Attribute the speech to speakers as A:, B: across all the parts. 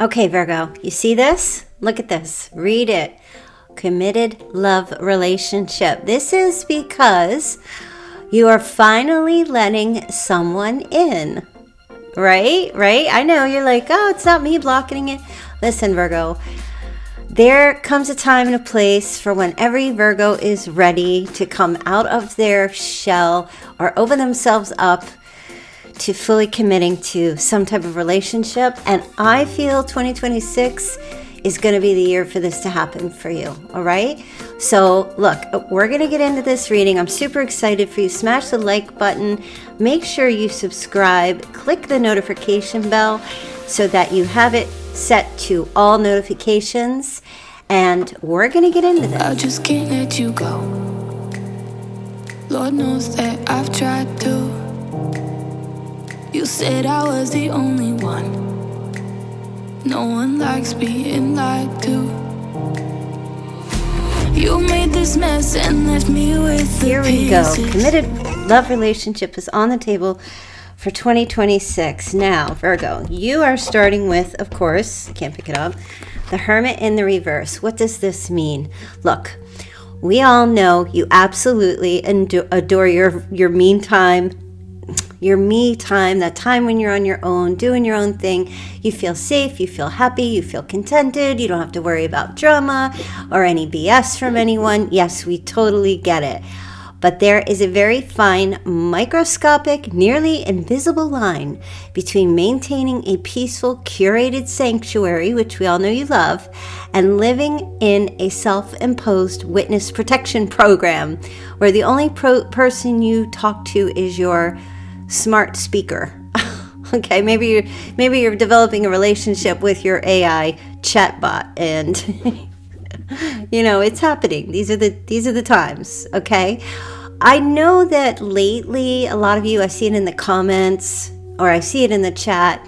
A: Okay, Virgo, you see this? Look at this. Read it. Committed love relationship. This is because you are finally letting someone in. Right? I know you're like, oh, it's not me blocking it. Listen, Virgo, there comes a time and a place for when every Virgo is ready to come out of their shell or open themselves up to fully committing to some type of relationship. And I feel 2026 is going to be the year for this to happen for you. All right. So look, we're going to get into this reading. I'm super excited for you. Smash the like button. Make sure you subscribe. Click the notification bell so that you have it set to all notifications. And we're going to get into this.
B: I just can't let you go. Lord knows that I've tried to. You said I was the only one. No one likes being lied to. You made this mess and left me with the
A: Here we go.
B: pieces.
A: Committed love relationship is on the table for 2026. Now, Virgo, you are starting with, of course, I can't pick it up, the Hermit in the reverse. What does this mean? Look, we all know you absolutely adore your me time, that time when you're on your own, doing your own thing. You feel safe, you feel happy, you feel contented. You don't have to worry about drama or any BS from anyone. Yes, we totally get it. But there is a very fine, microscopic, nearly invisible line between maintaining a peaceful, curated sanctuary, which we all know you love, and living in a self-imposed witness protection program where the only person you talk to is your smart speaker. Okay, maybe you're developing a relationship with your AI chatbot, and it's happening. These are the times. Okay, I know that lately a lot of you, I see it in the comments or I see it in the chat,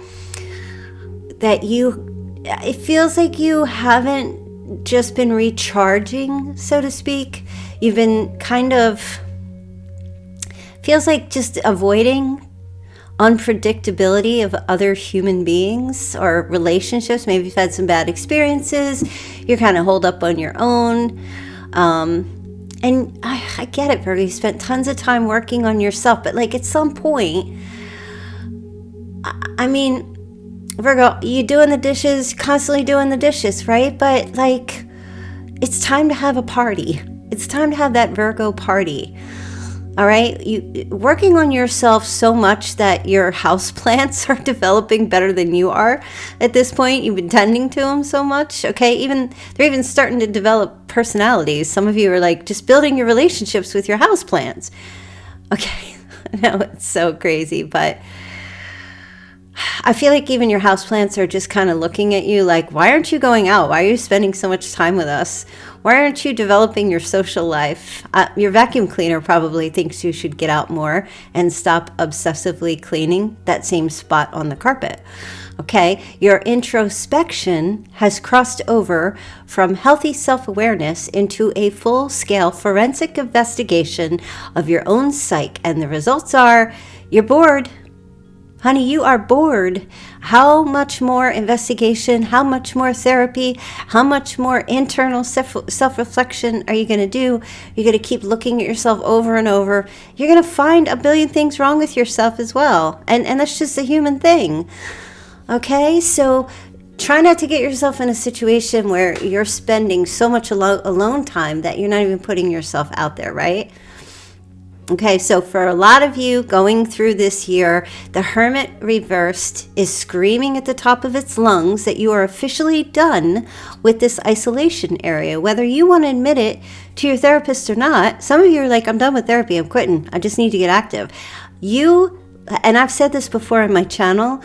A: that it feels like you haven't just been recharging, so to speak. You've been kind of, feels like just avoiding unpredictability of other human beings or relationships. Maybe you've had some bad experiences. You're kind of holed up on your own. And I get it, Virgo. You spent tons of time working on yourself. But like at some point, I mean, Virgo, you doing the dishes, constantly doing the dishes, right? But like, it's time to have a party. It's time to have that Virgo party. All right, you working on yourself so much that your house plants are developing better than you are at this point. You've been tending to them so much. Okay, they're even starting to develop personalities. Some of you are like just building your relationships with your house plants. Okay, I know it's so crazy, but I feel like even your houseplants are just kind of looking at you like, why aren't you going out? Why are you spending so much time with us? Why aren't you developing your social life? Your vacuum cleaner probably thinks you should get out more and stop obsessively cleaning that same spot on the carpet. Okay, your introspection has crossed over from healthy self-awareness into a full-scale forensic investigation of your own psyche, and the results are you're bored. Honey, you are bored. How much more investigation? How much more therapy? How much more internal self-reflection are you going to do? You're going to keep looking at yourself over and over. You're going to find a billion things wrong with yourself as well. And that's just a human thing. Okay, so try not to get yourself in a situation where you're spending so much alone time that you're not even putting yourself out there, right? Okay, so for a lot of you going through this year, the Hermit reversed is screaming at the top of its lungs that you are officially done with this isolation area, whether you want to admit it to your therapist or not. Some of you are like, I'm done with therapy, I'm quitting, I just need to get active. And I've said this before on my channel,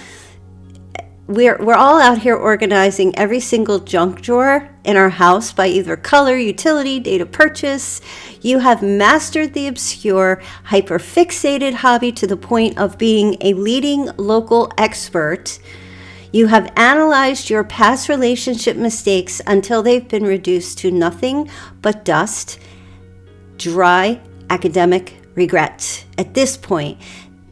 A: we're all out here organizing every single junk drawer in our house by either color, utility, date of purchase. You have mastered the obscure, hyper-fixated hobby to the point of being a leading local expert. You have analyzed your past relationship mistakes until they've been reduced to nothing but dust, dry academic regret. At this point,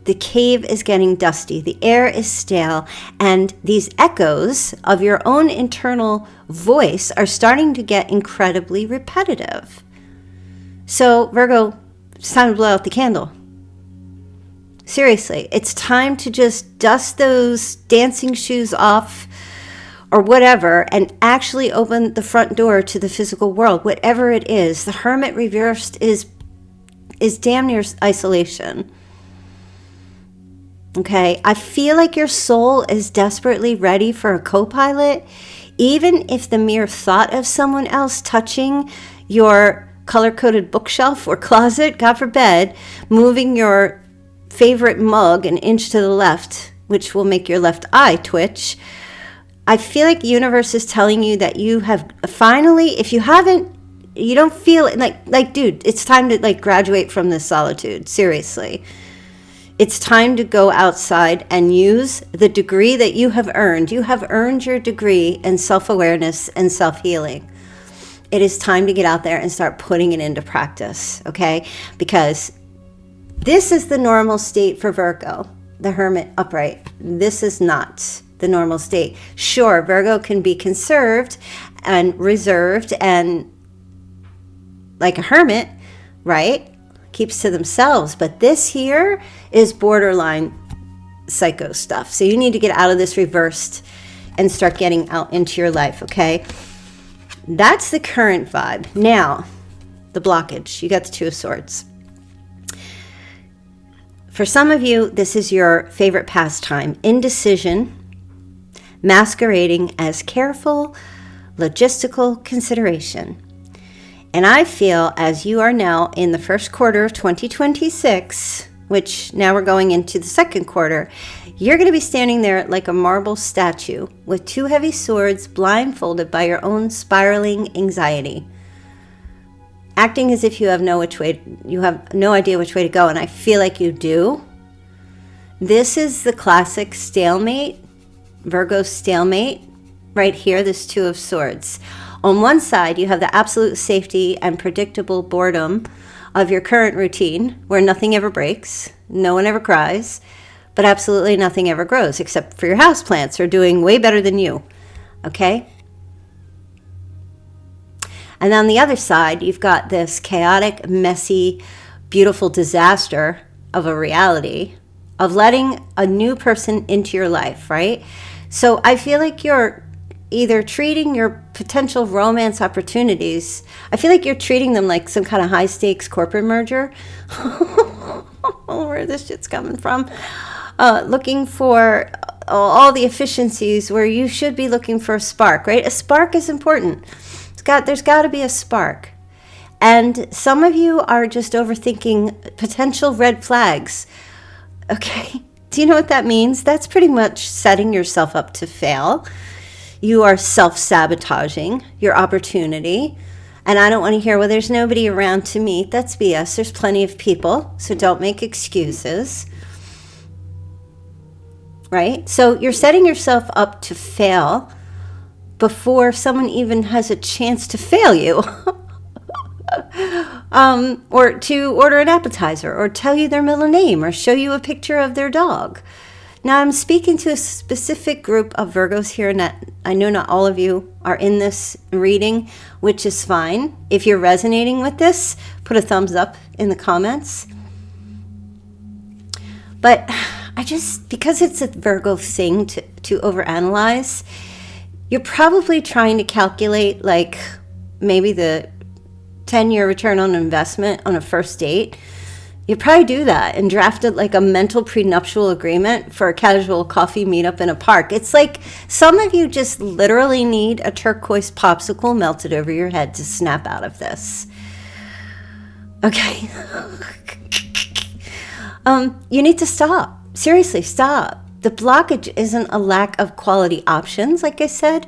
A: The cave is getting dusty. The air is stale. And these echoes of your own internal voice are starting to get incredibly repetitive. So, Virgo, it's time to blow out the candle. Seriously, it's time to just dust those dancing shoes off or whatever and actually open the front door to the physical world, whatever it is. The Hermit reversed is damn near isolation. Okay, I feel like your soul is desperately ready for a co-pilot, even if the mere thought of someone else touching your color-coded bookshelf or closet, God forbid, moving your favorite mug an inch to the left, which will make your left eye twitch. I feel like the universe is telling you that you have finally, if you haven't, you don't feel it, like dude, it's time to like graduate from this solitude. Seriously. It's time to go outside and use the degree that you have earned. You have earned your degree in self-awareness and self-healing. It is time to get out there and start putting it into practice, okay? Because this is the normal state for Virgo, the Hermit upright. This is not the normal state. Sure, Virgo can be conserved and reserved and like a hermit, right? Keeps to themselves. But this here is borderline psycho stuff. So you need to get out of this reversed and start getting out into your life, okay? That's the current vibe. Now, the blockage. You got the Two of Swords. For some of you, this is your favorite pastime. Indecision, masquerading as careful, logistical consideration. And I feel as you are now in the first quarter of 2026, which now we're going into the second quarter, you're going to be standing there like a marble statue with two heavy swords, blindfolded by your own spiraling anxiety, acting as if you have no idea which way to go. And I feel like you do. This is the classic stalemate, Virgo stalemate, right here, this Two of Swords. On one side, you have the absolute safety and predictable boredom of your current routine, where nothing ever breaks, no one ever cries, but absolutely nothing ever grows, except for your houseplants are doing way better than you, okay? And on the other side, you've got this chaotic, messy, beautiful disaster of a reality of letting a new person into your life, right? So I feel like you're either treating your potential romance opportunities, I feel like you're treating them like some kind of high stakes corporate merger. Where this shit's coming from. Looking for all the efficiencies where you should be looking for a spark, right? A spark is important. There's got to be a spark. And some of you are just overthinking potential red flags. Okay. Do you know what that means? That's pretty much setting yourself up to fail. You are self-sabotaging your opportunity. And I don't want to hear, well, there's nobody around to meet. That's BS. There's plenty of people. So don't make excuses. Right? So you're setting yourself up to fail before someone even has a chance to fail you. Or to order an appetizer, or tell you their middle name, or show you a picture of their dog. Now, I'm speaking to a specific group of Virgos here, and I know not all of you are in this reading, which is fine. If you're resonating with this, put a thumbs up in the comments. But because it's a Virgo thing to overanalyze, you're probably trying to calculate like maybe the 10-year return on investment on a first date. You probably do that and draft it like a mental prenuptial agreement for a casual coffee meetup in a park. It's like some of you just literally need a turquoise popsicle melted over your head to snap out of this. Okay. You need to stop. Seriously, stop. The blockage isn't a lack of quality options, like I said,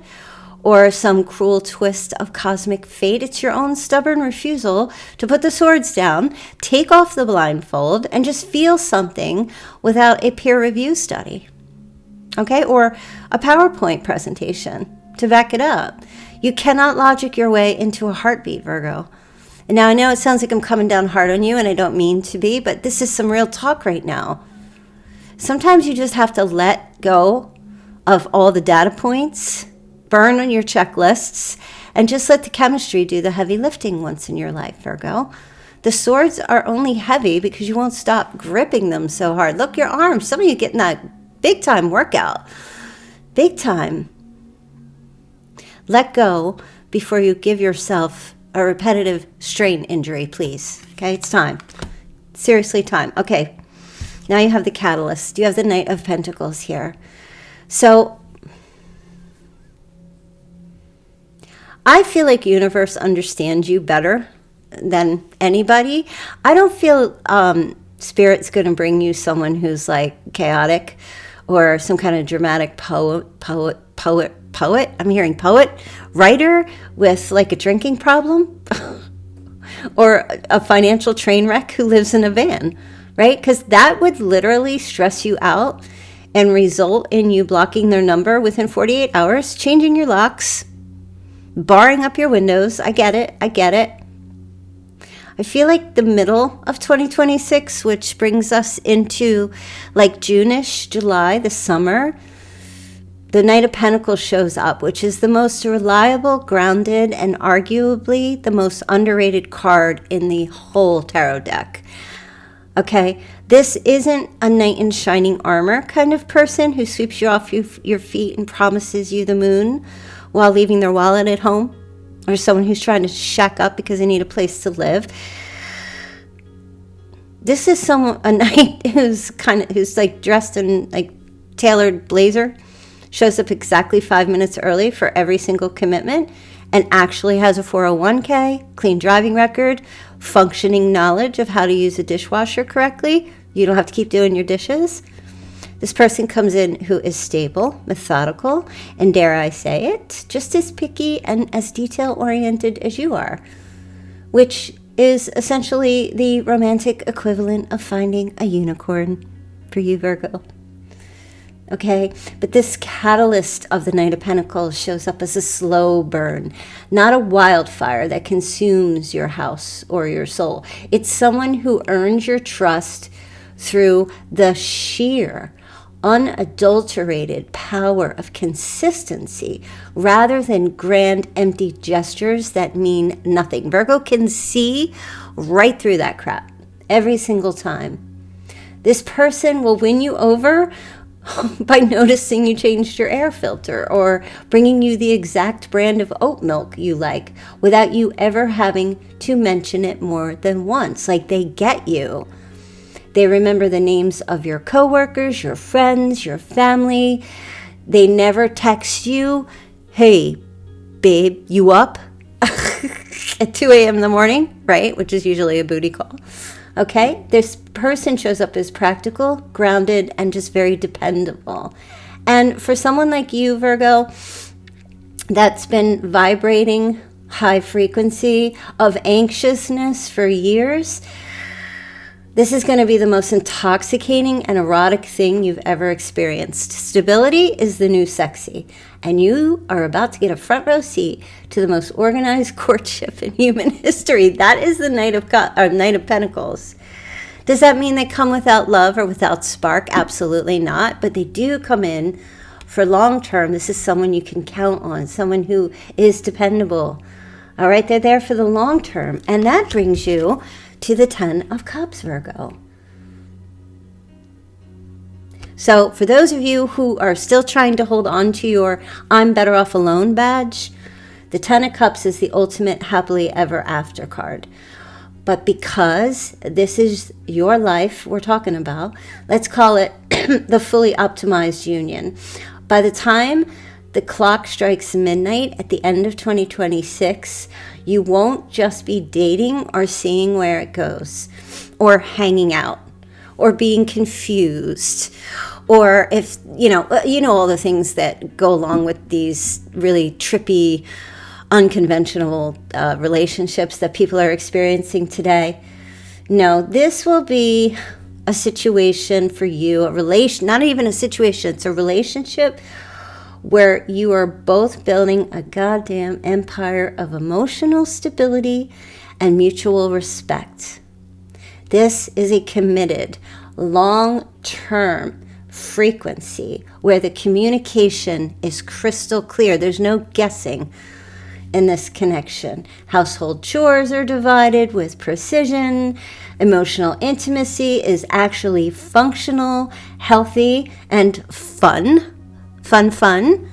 A: or some cruel twist of cosmic fate. It's your own stubborn refusal to put the swords down, take off the blindfold, and just feel something without a peer review study, okay? Or a PowerPoint presentation to back it up. You cannot logic your way into a heartbeat, Virgo. And now I know it sounds like I'm coming down hard on you, and I don't mean to be, but this is some real talk right now, Sometimes you just have to let go of all the data points, burn on your checklists, and just let the chemistry do the heavy lifting once in your life, Virgo. The swords are only heavy because you won't stop gripping them so hard. Look, your arms. Some of you getting that big time workout. Big time. Let go before you give yourself a repetitive strain injury, please. Okay, it's time. Seriously, time. Okay, now you have the catalyst. You have the Knight of Pentacles here. So I feel like universe understands you better than anybody. I don't feel Spirit's going to bring you someone who's like chaotic or some kind of dramatic poet. I'm hearing poet, writer with like a drinking problem or a financial train wreck who lives in a van, right? Because that would literally stress you out and result in you blocking their number within 48 hours, changing your locks, barring up your windows. I get it. I feel like the middle of 2026, which brings us into like June-ish, July, the summer, the Knight of Pentacles shows up, which is the most reliable, grounded, and arguably the most underrated card in the whole tarot deck. Okay, this isn't a knight in shining armor kind of person who sweeps you off your feet and promises you the moon while leaving their wallet at home, or someone who's trying to shack up because they need a place to live. This is a knight who's like dressed in like tailored blazer, shows up exactly 5 minutes early for every single commitment, and actually has a 401k, clean driving record, functioning knowledge of how to use a dishwasher correctly. You don't have to keep doing your dishes. This person comes in who is stable, methodical, and dare I say it, just as picky and as detail-oriented as you are, which is essentially the romantic equivalent of finding a unicorn for you, Virgo. Okay, but this catalyst of the Knight of Pentacles shows up as a slow burn, not a wildfire that consumes your house or your soul. It's someone who earns your trust through the sheer, unadulterated power of consistency rather than grand, empty gestures that mean nothing. Virgo can see right through that crap every single time. This person will win you over by noticing you changed your air filter or bringing you the exact brand of oat milk you like without you ever having to mention it more than once. Like, they get you. They remember the names of your coworkers, your friends, your family. They never text you, hey, babe, you up? At 2 a.m. in the morning, right? Which is usually a booty call. Okay, this person shows up as practical, grounded, and just very dependable. And for someone like you, Virgo, that's been vibrating high frequency of anxiousness for years, this is going to be the most intoxicating and erotic thing you've ever experienced. Stability is the new sexy, and you are about to get a front row seat to the most organized courtship in human history. That is the Knight of Pentacles. Does that mean they come without love or without spark? Absolutely not, but they do come in for long term. This is someone you can count on, someone who is dependable. All right, they're there for the long term, and that brings you to the 10 of Cups, Virgo. So for those of you who are still trying to hold on to your I'm better off alone badge, the 10 of Cups is the ultimate happily ever after card. But because this is your life we're talking about, let's call it the fully optimized union. By the time the clock strikes midnight at the end of 2026, you won't just be dating or seeing where it goes, or hanging out, or being confused, or if, you know all the things that go along with these really trippy, unconventional relationships that people are experiencing today. No, this will be a situation for you, not even a situation, it's a relationship where you are both building a goddamn empire of emotional stability and mutual respect. This is a committed, long-term frequency where the communication is crystal clear. There's no guessing in this connection. Household chores are divided with precision. Emotional intimacy is actually functional, healthy, and fun. Fun.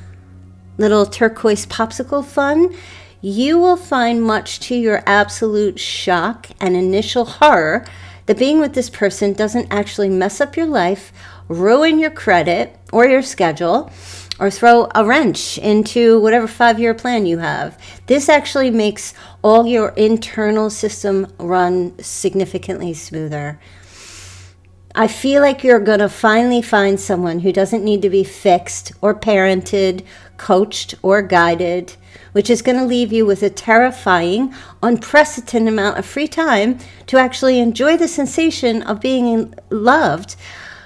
A: Little turquoise popsicle fun. You will find, much to your absolute shock and initial horror, that being with this person doesn't actually mess up your life, ruin your credit or your schedule, or throw a wrench into whatever 5-year plan you have. This actually makes all your internal system run significantly smoother. I feel like you're going to finally find someone who doesn't need to be fixed or parented, coached or guided, which is going to leave you with a terrifying, unprecedented amount of free time to actually enjoy the sensation of being loved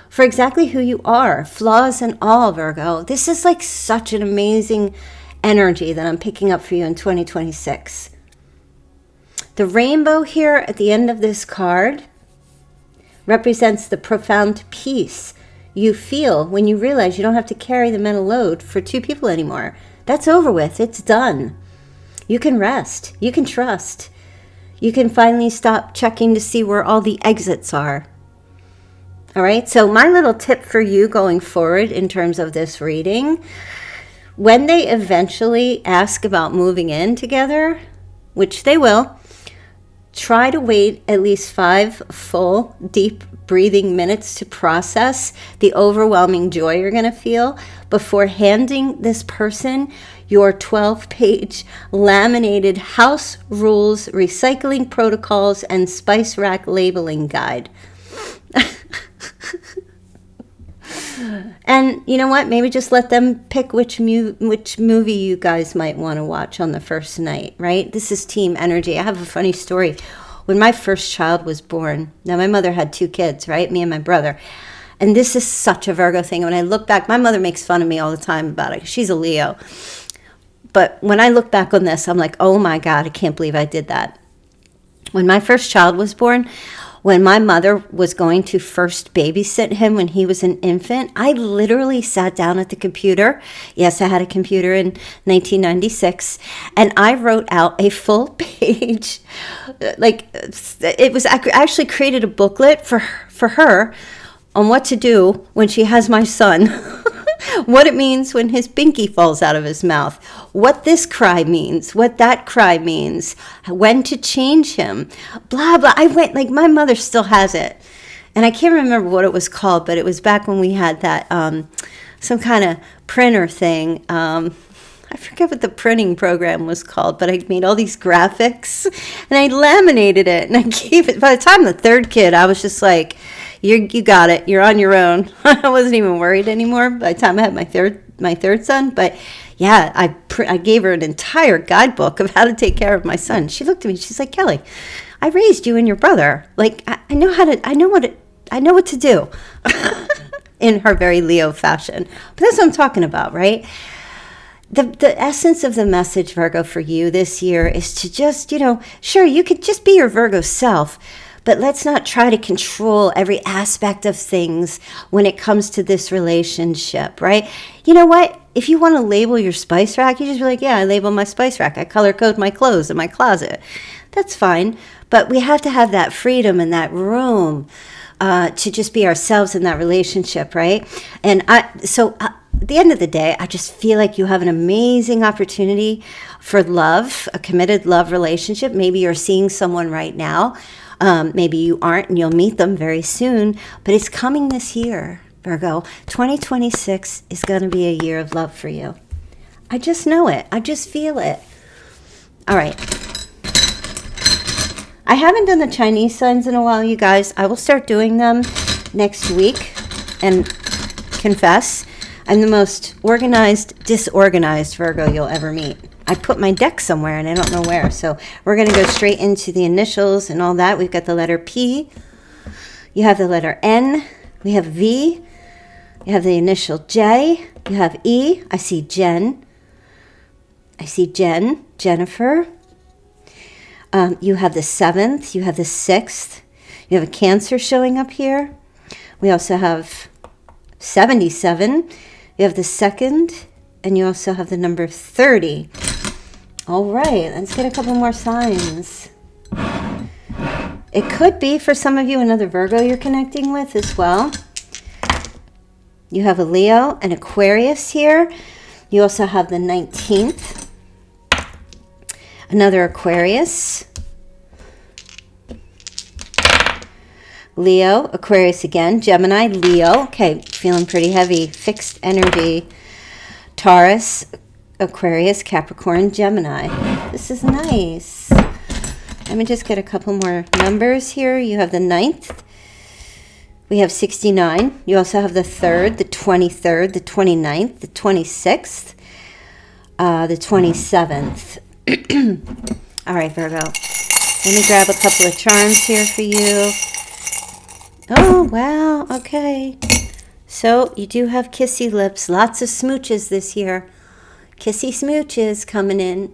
A: for exactly who you are, flaws and all, Virgo. This is like such an amazing energy that I'm picking up for you in 2026. The rainbow here at the end of this card represents the profound peace you feel when you realize you don't have to carry the mental load for 2 people anymore. That's over with. It's done. You can rest. You can trust. You can finally stop checking to see where all the exits are. All right, so my little tip for you going forward in terms of this reading, when they eventually ask about moving in together, which they will, try to wait at least 5 full, deep breathing minutes to process the overwhelming joy you're going to feel before handing this person your 12-page laminated house rules, recycling protocols, and spice rack labeling guide. And you know what? Maybe just let them pick which movie you guys might want to watch on the first night, right? This is team energy. I have a funny story. When my first child was born, now my mother had 2 kids, right? Me and my brother. And this is such a Virgo thing. When I look back, my mother makes fun of me all the time about it. She's a Leo. But when I look back on this, I'm like, oh my God, I can't believe I did that. When my first child was born, when my mother was going to first babysit him when he was an infant, I literally sat down at the computer. Yes, I had a computer in 1996, and I wrote out a full page. I actually created a booklet for her on what to do when she has my son. What it means when his binky falls out of his mouth, what this cry means, what that cry means, when to change him, blah, blah. I went, like, my mother still has it. And I can't remember what it was called, but it was back when we had that, some kind of printer thing. I forget what the printing program was called, but I made all these graphics and I laminated it and I gave it. By the time the 3rd kid, I was just like, you got it. You're on your own. I wasn't even worried anymore by the time I had my third son. But yeah, I gave her an entire guidebook of how to take care of my son. She looked at me. She's like, Kelly, I raised you and your brother. Like, I know what to do in her very Leo fashion. But that's what I'm talking about, right? The essence of the message, Virgo, for you this year is to just, sure, you could just be your Virgo self, but let's not try to control every aspect of things when it comes to this relationship, right? You know what? If you want to label your spice rack, you just be like, yeah, I label my spice rack. I color code my clothes in my closet. That's fine. But we have to have that freedom and that room to just be ourselves in that relationship, right? And at the end of the day, I just feel like you have an amazing opportunity for love, a committed love relationship. Maybe you're seeing someone right now. Maybe you aren't, and you'll meet them very soon. But it's coming this year, Virgo. 2026 is going to be a year of love for you. I just know it. I just feel it. All right. I haven't done the Chinese signs in a while, you guys. I will start doing them next week and confess, I'm the most organized, disorganized Virgo you'll ever meet. I put my deck somewhere and I don't know where. So we're going to go straight into the initials and all that. We've got the letter P. You have the letter N. We have V. You have the initial J. You have E. I see Jen. Jennifer. You have the 7th. You have the 6th. You have a Cancer showing up here. We also have 77. You have the 2nd, and you also have the number 30. All right, let's get a couple more signs. It could be, for some of you, another Virgo you're connecting with as well. You have a Leo and Aquarius here. You also have the 19th. Another Aquarius. Leo, Aquarius again. Gemini, Leo. Okay, feeling pretty heavy. Fixed energy. Taurus, Aquarius, Capricorn, Gemini. This is nice. Let me just get a couple more numbers here. You have the 9th. We have 69. You also have the 3rd, the 23rd, the 29th, the 26th, the 27th. All right, Virgo. Let me grab a couple of charms here for you. Oh, wow. Okay. So you do have kissy lips. Lots of smooches this year. Kissy smooches coming in.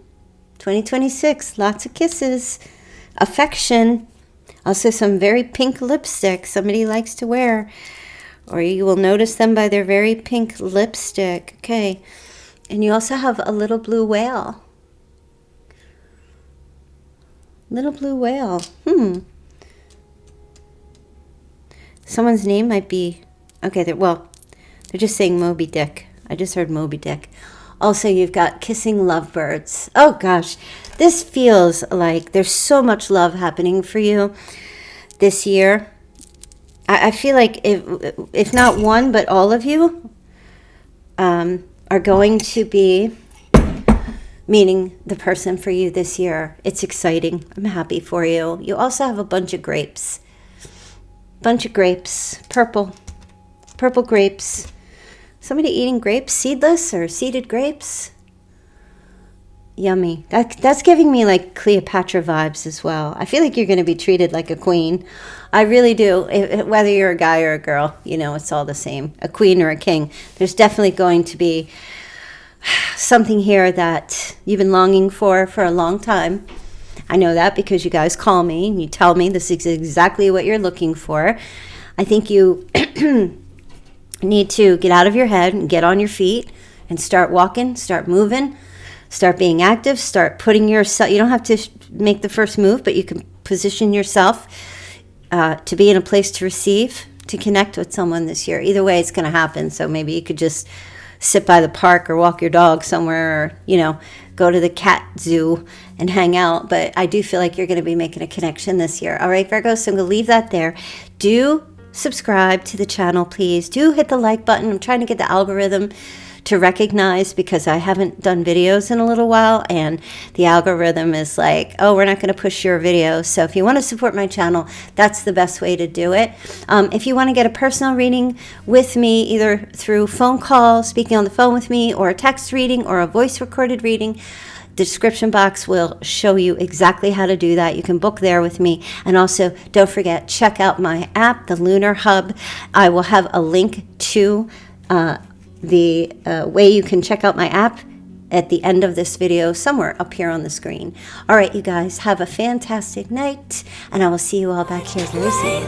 A: 2026. Lots of kisses. Affection. Also some very pink lipstick somebody likes to wear. Or you will notice them by their very pink lipstick. Okay. And you also have a little blue whale. Little blue whale. Someone's name might be... Okay, they're just saying Moby Dick. I just heard Moby Dick. Also, you've got kissing lovebirds. Oh, gosh. This feels like there's so much love happening for you this year. I feel like if not one, but all of you are going to be meeting the person for you this year. It's exciting. I'm happy for you. You also have a bunch of grapes. Bunch of grapes. Purple grapes. Somebody eating grapes, seedless or seeded grapes. Yummy. That's giving me like Cleopatra vibes as well. I feel like you're going to be treated like a queen. I really do. Whether you're a guy or a girl, it's all the same. A queen or a king. There's definitely going to be something here that you've been longing for a long time. I know that because you guys call me and you tell me this is exactly what you're looking for. I think you need to get out of your head and get on your feet and start walking, start moving, start being active, start putting yourself, you don't have to make the first move, but you can position yourself to be in a place to receive, to connect with someone this year. Either way, it's going to happen. So maybe you could just sit by the park or walk your dog somewhere or, go to the cat zoo and hang out. But I do feel like you're going to be making a connection this year. All right, Virgo, so I'm going to leave that there. Do subscribe to the channel, please. Do hit the like button. I'm trying to get the algorithm to recognize because I haven't done videos in a little while and the algorithm is like, oh, we're not going to push your videos. So if you want to support my channel, that's the best way to do it. If you want to get a personal reading with me, either through phone call, speaking on the phone with me, or a text reading or a voice recorded reading, the description box will show you exactly how to do that. You can book there with me. And also, don't forget, check out my app, the Lunar Hub. I will have a link to the way you can check out my app at the end of this video, somewhere up here on the screen. All right, you guys, have a fantastic night, and I will see you all back here very soon.